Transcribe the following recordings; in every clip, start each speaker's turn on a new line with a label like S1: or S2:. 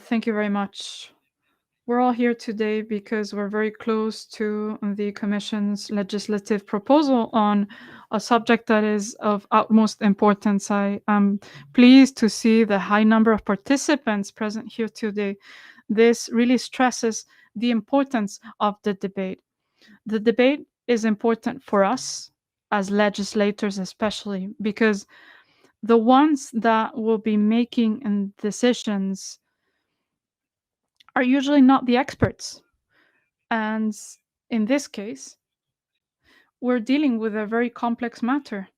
S1: Thank you very much. We're all here today because we're very close to the Commission's legislative proposal on a subject that is of utmost importance. I am pleased to see the high number of participants present here today. This really stresses the importance of the debate. The debate is important for us as legislators, especially because the ones that will be making decisions are usually not the experts. And in this case, we're dealing with a very complex matter.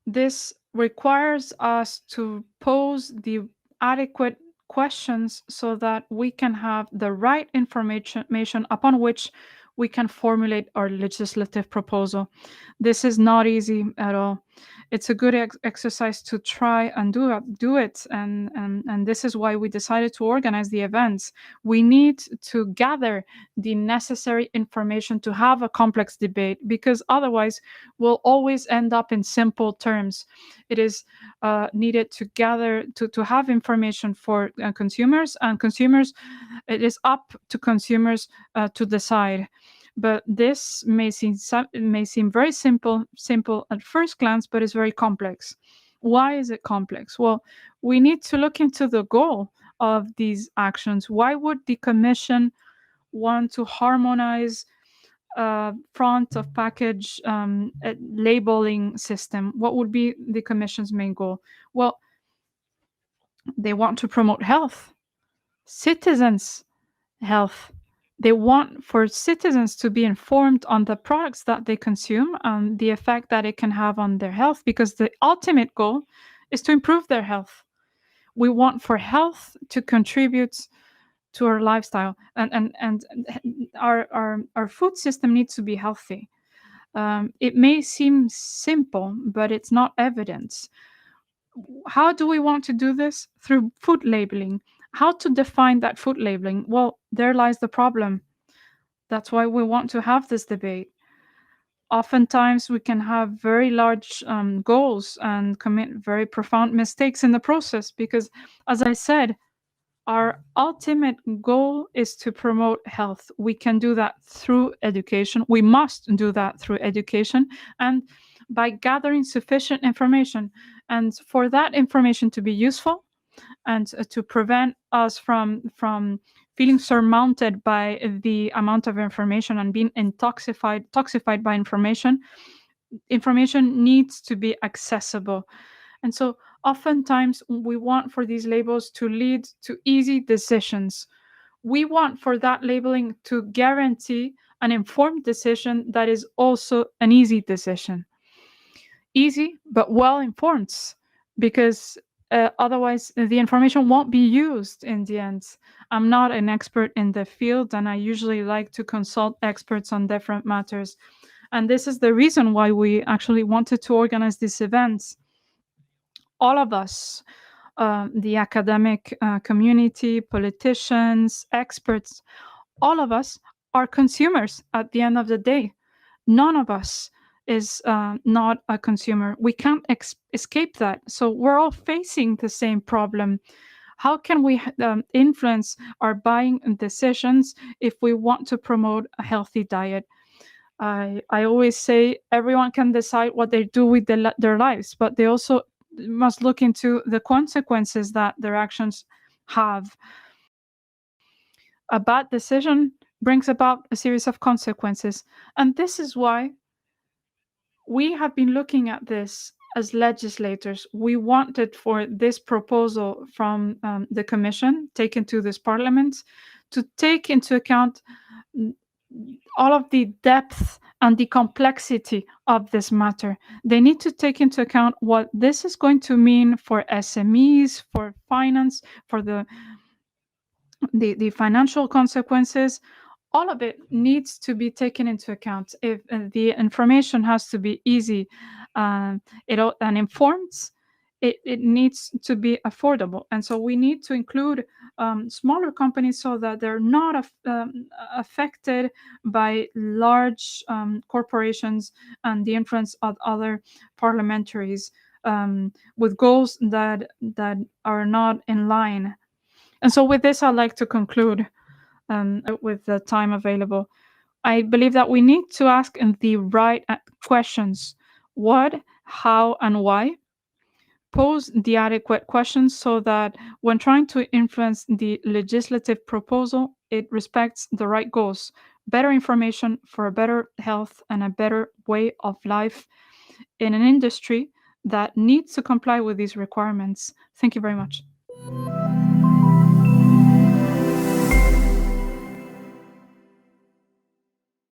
S1: This requires us to pose the adequate questions so that we can have the right information upon which we can formulate our legislative proposal. This is not easy at all. It's a good exercise to try and do it, and this is why we decided to organize the events. We need to gather the necessary information to have a complex debate, because otherwise we'll always end up in simple terms. It is needed to gather to have information for consumers, and it is up to consumers to decide. But this may seem very simple at first glance, but it's very complex. Why is it complex? Well, we need to look into the goal of these actions. Why would the Commission want to harmonize front of package labeling system? What would be the Commission's main goal? Well, they want to promote health, citizens' health. They want for citizens to be informed on the products that they consume and the effect that it can have on their health, because the ultimate goal is to improve their health. We want for health to contribute to our lifestyle, and our food system needs to be healthy. It may seem simple, but it's not evidence. How do we want to do this? Through food labeling. How to define that food labeling? Well, there lies the problem. That's why we want to have this debate. Oftentimes, we can have very large goals and commit very profound mistakes in the process because, as I said, our ultimate goal is to promote health. We can do that through education. We must do that through education and by gathering sufficient information. And for that information to be useful and to prevent us from feeling surmounted by the amount of information and being toxified by information needs to be accessible. And so oftentimes we want for these labels to lead to easy decisions. We want for that labeling to guarantee an informed decision that is also an easy decision. Easy, but well informed, because otherwise the information won't be used in the end. I'm not an expert in the field, and I usually like to consult experts on different matters. And this is the reason why we actually wanted to organize these events. All of us, the academic community, politicians, experts, all of us are consumers at the end of the day. None of us is not a consumer. We can't escape that. So we're all facing the same problem. How can we influence our buying decisions if we want to promote a healthy diet? I always say everyone can decide what they do with their lives, but they also must look into the consequences that their actions have. A bad decision brings about a series of consequences. And this is why we have been looking at this as legislators. We wanted for this proposal from the Commission taken to this Parliament to take into account all of the depth and the complexity of this matter. They need to take into account what this is going to mean for SMEs, for finance, for the financial consequences. All of it needs to be taken into account. If the information has to be easy and informed, it needs to be affordable. And so we need to include smaller companies so that they're not affected by large corporations and the influence of other parliamentaries. with goals that are not in line. And so, with this, I'd like to conclude with the time available. I believe that we need to ask the right questions: what, how, and why. Pose the adequate questions so that when trying to influence the legislative proposal, it respects the right goals: better information for a better health and a better way of life in an industry that needs to comply with these requirements. Thank you very much.